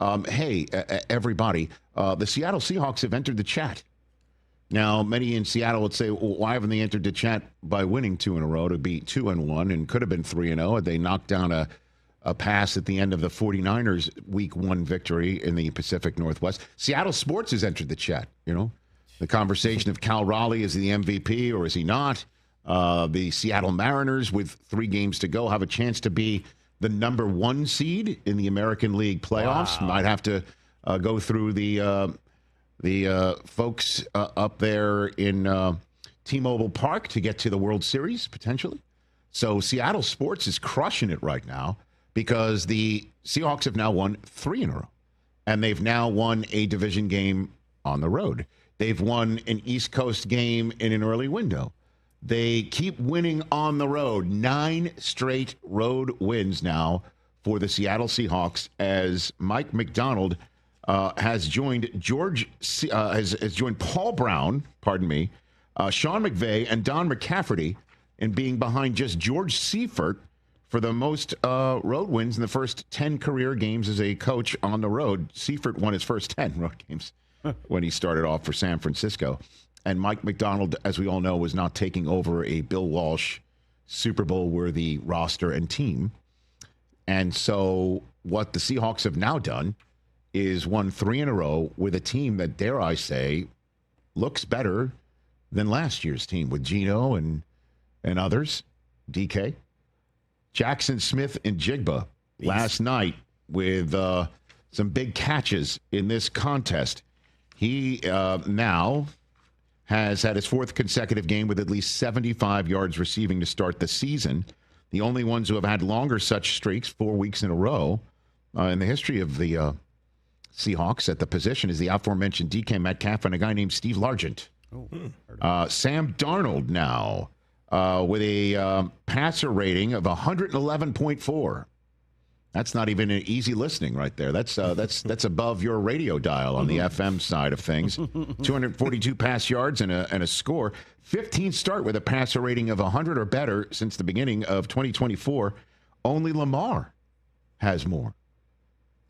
Hey, everybody, the Seattle Seahawks have entered the chat. Now, many in Seattle would say, well, why haven't they entered the chat by winning 2 in a row to beat 2-1 and could have been 3-0 had they knocked down a pass at the end of the 49ers Week 1 victory in the Pacific Northwest. Seattle Sports has entered the chat, The conversation of Cal Raleigh, is he the MVP or is he not? The Seattle Mariners, with 3 games to go, have a chance to be the number 1 seed in the American League playoffs. Wow. Might have to go through the folks up there in T-Mobile Park to get to the World Series, potentially. So Seattle Sports is crushing it right now because the Seahawks have now won 3 in a row. And they've now won a division game on the road. They've won an East Coast game in an early window. They keep winning on the road. 9 straight road wins now for the Seattle Seahawks as Mike Macdonald has joined has joined Paul Brown, Sean McVay, and Don McCafferty in being behind just George Seifert for the most road wins in the first 10 career games as a coach on the road. Seifert won his first 10 road games when he started off for San Francisco. And Mike Macdonald, as we all know, was not taking over a Bill Walsh Super Bowl-worthy roster and team. And so what the Seahawks have now done is won 3 in a row with a team that, dare I say, looks better than last year's team with Geno and others, DK. Jackson Smith-Njigba last night with some big catches in this contest. He now has had his 4th consecutive game with at least 75 yards receiving to start the season. The only ones who have had longer such streaks, 4 weeks in a row, in the history of the Seahawks at the position is the aforementioned DK Metcalf and a guy named Steve Largent. Sam Darnold now with a passer rating of 111.4. That's not even an easy listening right there. That's above your radio dial on the FM side of things. 242 pass yards and a score. 15 start with a passer rating of 100 or better since the beginning of 2024. Only Lamar has more.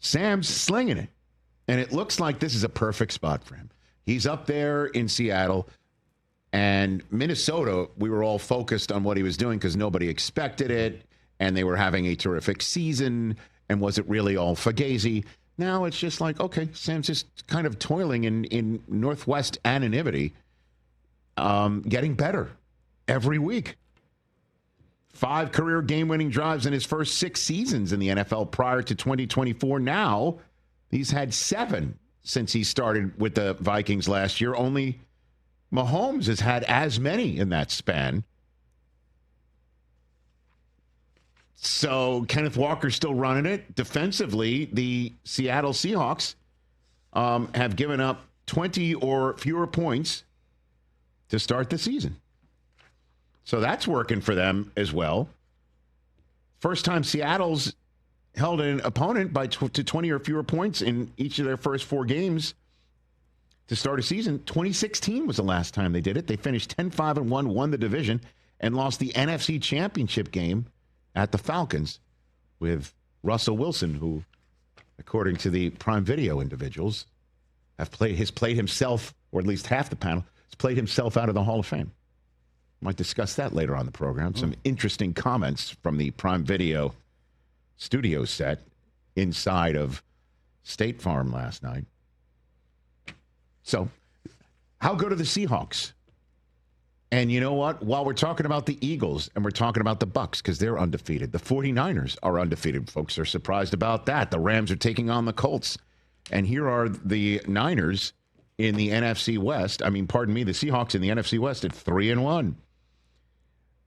Sam's slinging it. And it looks like this is a perfect spot for him. He's up there in Seattle. And Minnesota, we were all focused on what he was doing because nobody expected it. And they were having a terrific season. And was it really all fugazi? Now it's just like, okay, Sam's just kind of toiling in Northwest anonymity, getting better every week. 5 career game-winning drives in his first 6 seasons in the NFL prior to 2024. Now he's had 7 since he started with the Vikings last year. Only Mahomes has had as many in that span. So Kenneth Walker's still running it. Defensively, the Seattle Seahawks have given up 20 or fewer points to start the season. So that's working for them as well. First time Seattle's held an opponent to 20 or fewer points in each of their first 4 games to start a season. 2016 was the last time they did it. They finished 10-5-1, won the division, and lost the NFC Championship game at the Falcons with Russell Wilson, who, according to the Prime Video individuals, has played himself, or at least half the panel, has played himself out of the Hall of Fame. Might discuss that later on the program. Some interesting comments from the Prime Video studio set inside of State Farm last night. So, how good are the Seahawks? And you know what? While we're talking about the Eagles and we're talking about the Bucks because they're undefeated, the 49ers are undefeated. Folks are surprised about that. The Rams are taking on the Colts. And here are the Niners in the NFC West. The Seahawks in the NFC West at 3-1.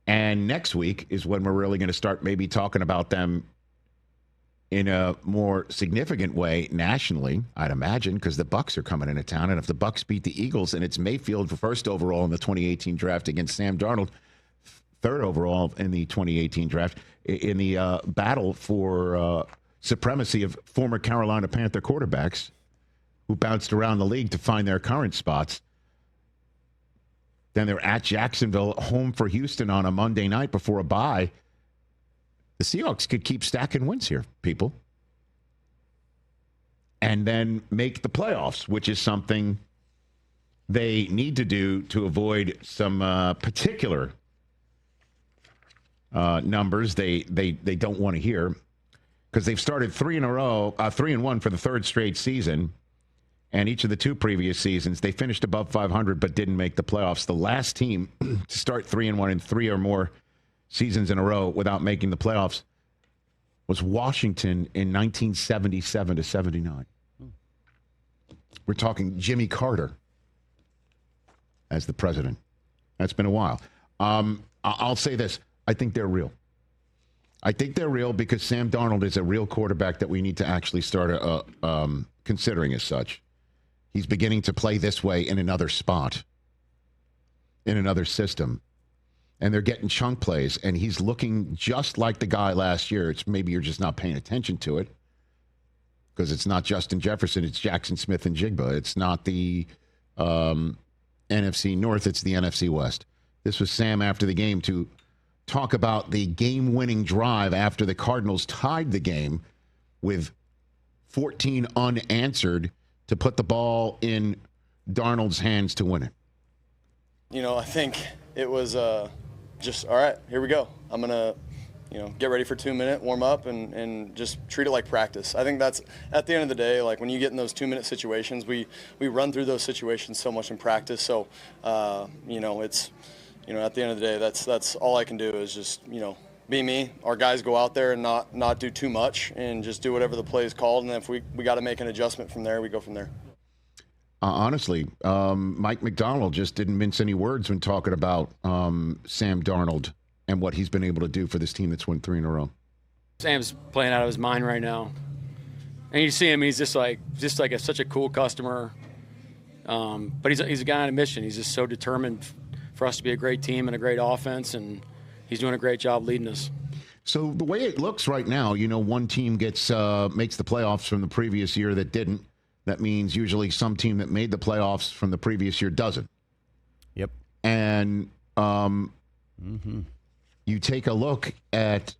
And next week is when we're really going to start maybe talking about them in a more significant way nationally, I'd imagine, because the Bucks are coming into town. And if the Bucks beat the Eagles and it's Mayfield for first overall in the 2018 draft against Sam Darnold, third overall in the 2018 draft, in the battle for supremacy of former Carolina Panther quarterbacks who bounced around the league to find their current spots. Then they're at Jacksonville, home for Houston on a Monday night before a bye. The Seahawks could keep stacking wins here, people. and then make the playoffs, which is something they need to do to avoid some particular numbers they don't want to hear, because they've started 3-1 for the third straight season, and each of the 2 previous seasons they finished above 500 but didn't make the playoffs. The last team to start 3-1 in 3 or more seasons in a row without making the playoffs was Washington in 1977 to 79. We're talking Jimmy Carter as the president. That's been a while. I'll say this. I think they're real. I think they're real because Sam Darnold is a real quarterback that we need to actually start considering as such. He's beginning to play this way in another spot, in another system. And they're getting chunk plays, and he's looking just like the guy last year. It's maybe you're just not paying attention to it because it's not Justin Jefferson. It's Jackson Smith-Njigba. It's not the NFC North. It's the NFC West. This was Sam after the game to talk about the game-winning drive after the Cardinals tied the game with 14 unanswered to put the ball in Darnold's hands to win it. I think it was just, all right, here we go. I'm going to, get ready for 2 minute, warm up, and just treat it like practice. I think that's, at the end of the day, like when you get in those 2 minute situations, we run through those situations so much in practice. So, it's, at the end of the day, that's all I can do is just, be me. Our guys go out there and not do too much and just do whatever the play is called. And if we got to make an adjustment from there, we go from there. Honestly, Mike McDonald just didn't mince any words when talking about Sam Darnold and what he's been able to do for this team that's won 3 in a row. Sam's playing out of his mind right now, and you see him. He's just like such a cool customer. But he's a guy on a mission. He's just so determined for us to be a great team and a great offense, and he's doing a great job leading us. So the way it looks right now, one team makes the playoffs from the previous year that didn't. That means usually some team that made the playoffs from the previous year doesn't. Yep. And you take a look at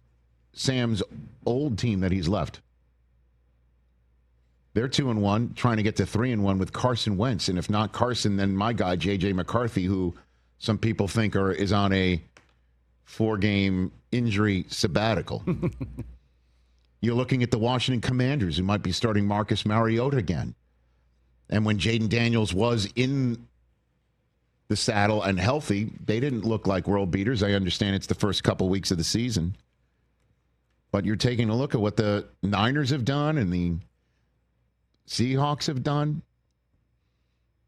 Sam's old team that he's left. They're 2-1, trying to get to 3-1 with Carson Wentz. And if not Carson, then my guy, J.J. McCarthy, who some people think is on a 4-game injury sabbatical. You're looking at the Washington Commanders, who might be starting Marcus Mariota again. And when Jaden Daniels was in the saddle and healthy, they didn't look like world beaters. I understand it's the first couple weeks of the season. But you're taking a look at what the Niners have done and the Seahawks have done.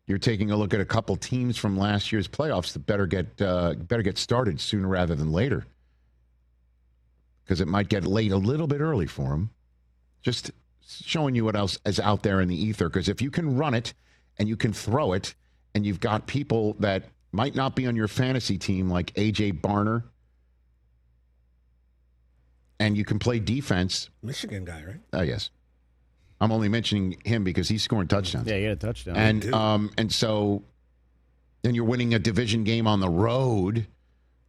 You're taking a look at a couple teams from last year's playoffs that better get started sooner rather than later, because it might get late a little bit early for them. Just showing you what else is out there in the ether, because if you can run it and you can throw it and you've got people that might not be on your fantasy team like A.J. Barner, and you can play defense. Michigan guy, right? Oh, yes. I'm only mentioning him because he's scoring touchdowns. Yeah, he had a touchdown. And so then you're winning a division game on the road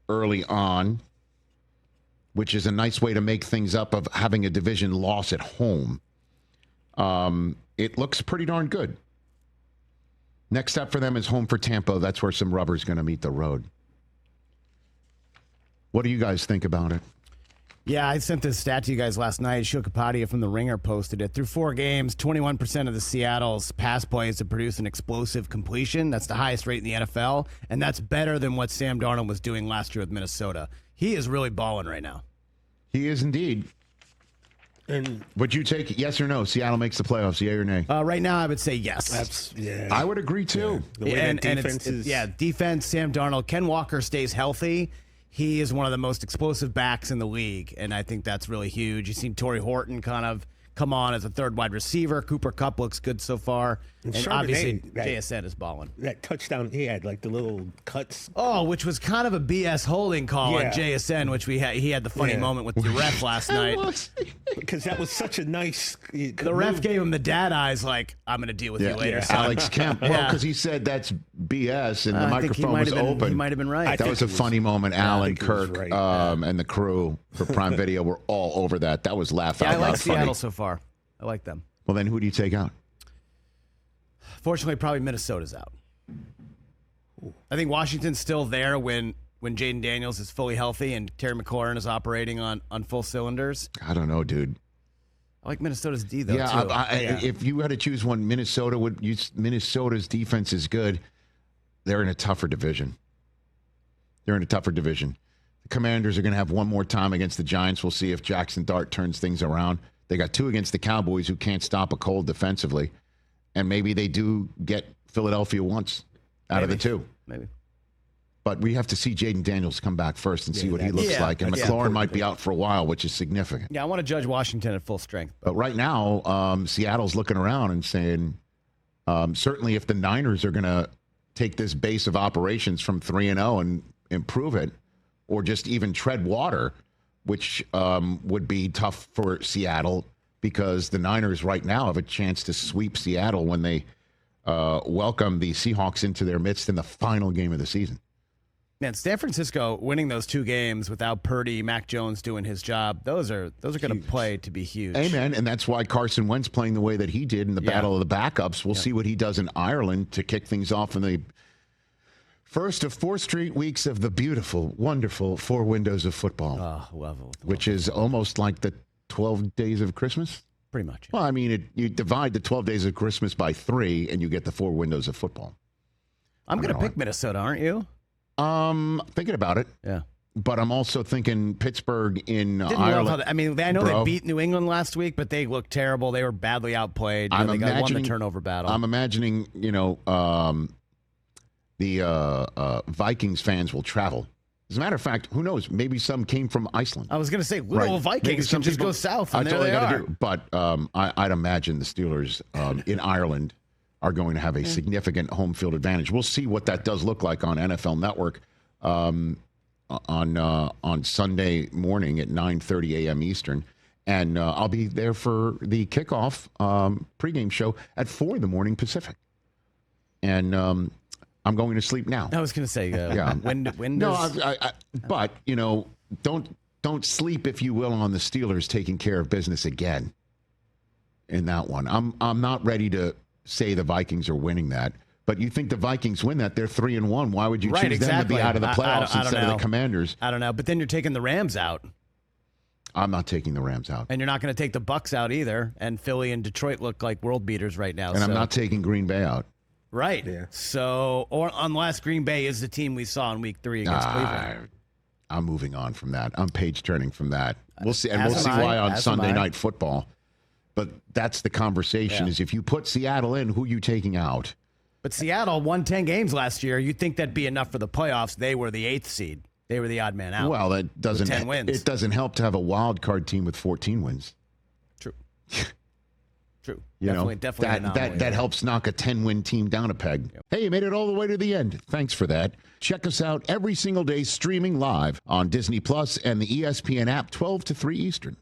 early on, which is a nice way to make things up of having a division loss at home. It looks pretty darn good. Next step for them is home for Tampa. That's where some rubber's going to meet the road. What do you guys think about it? Yeah, I sent this stat to you guys last night. Shil Kapadia from The Ringer posted it. Through 4 games, 21% of the Seattle's pass plays have produced an explosive completion. That's the highest rate in the NFL, and that's better than what Sam Darnold was doing last year with Minnesota. He is really balling right now. He is indeed. And would you take it, yes or no? Seattle makes the playoffs, yay or nay? Right now, I would say yes. I would agree too. Yeah. The way defense is. Defense. Sam Darnold. Ken Walker stays healthy. He is one of the most explosive backs in the league, and I think that's really huge. You've seen Torrey Horton kind of come on as a third wide receiver. Cooper Kupp looks good so far. And obviously, JSN is balling. That touchdown he had, like the little cuts. Oh, which was kind of a BS holding call on JSN, which he had the funny moment with the ref last night. Because that was such a nice The ref gave him the dad eyes like, I'm going to deal with you later, son. Alex Kemp. Well, because he said that's BS, and the microphone was open. He might have been right. That was a funny moment. Alan, Kirk, and the crew for Prime Video were all over that. That was laugh out loud I like funny. Seattle so far. I like them. Well, then who do you take out? Fortunately, probably Minnesota's out. I think Washington's still there when Jaden Daniels is fully healthy and Terry McLaurin is operating on full cylinders. I don't know, dude. I like Minnesota's D, though, Yeah, too. If you had to choose one, Minnesota's defense is good. They're in a tougher division. The Commanders are going to have one more time against the Giants. We'll see if Jackson Dart turns things around. They got 2 against the Cowboys, who can't stop a cold defensively. And maybe they do get Philadelphia once out of the 2. Maybe. But we have to see Jaden Daniels come back first and see what he looks like. And McLaurin might be out for a while, which is significant. Yeah, I want to judge Washington at full strength. But right now, Seattle's looking around and saying, certainly if the Niners are going to take this base of operations from 3-0 and improve it, or just even tread water, which would be tough for Seattle, because the Niners right now have a chance to sweep Seattle when they welcome the Seahawks into their midst in the final game of the season. Man, San Francisco winning those 2 games without Purdy, Mac Jones doing his job, those are going to play to be huge. Amen. And that's why Carson Wentz playing the way that he did in the battle of the backups. We'll see what he does in Ireland to kick things off in the first of 4 straight weeks of the beautiful, wonderful 4 windows of football. Oh, level. Which is almost like the 12 days of Christmas. Pretty much. Well, I mean, you divide the 12 days of Christmas by 3 and you get the 4 windows of football. I'm going to pick Minnesota, aren't you? Thinking about it. Yeah. But I'm also thinking Pittsburgh in Didn't Ireland. love how I mean, I know they beat New England last week, but they looked terrible. They were badly outplayed. They won the turnover battle. I'm imagining, the Vikings fans will travel. As a matter of fact, who knows? Maybe some came from Iceland. I was going to say, little Vikings can just go south, and there they are. But I'd imagine the Steelers in Ireland are going to have a significant home field advantage. We'll see what that does look like on NFL Network on Sunday morning at 9:30 a.m. Eastern. And I'll be there for the kickoff pregame show at 4 in the morning Pacific. And I'm going to sleep now. I was going to say, when does... No, but, don't sleep, if you will, on the Steelers taking care of business again in that one. I'm not ready to say the Vikings are winning that. But you think the Vikings win that, they're 3-1. Why would you choose them to be out of the playoffs instead of the Commanders? I don't know. But then you're taking the Rams out. I'm not taking the Rams out. And you're not going to take the Bucks out either. And Philly and Detroit look like world beaters right now. And I'm not taking Green Bay out. Right. Yeah. So, or unless Green Bay is the team we saw in week 3 against Cleveland. I'm moving on from that. I'm page turning from that. We'll see. And we'll see why on Sunday Night Football. But that's the conversation is if you put Seattle in, who are you taking out? But Seattle won 10 games last year. You'd think that'd be enough for the playoffs. They were the 8th seed. They were the odd man out. Well, that doesn't. 10 wins. It doesn't help to have a wild card team with 14 wins. True. True. Definitely that helps knock a 10-win team down a peg. Yep. Hey, you made it all the way to the end. Thanks for that. Check us out every single day streaming live on Disney Plus and the ESPN app 12 to 3 Eastern.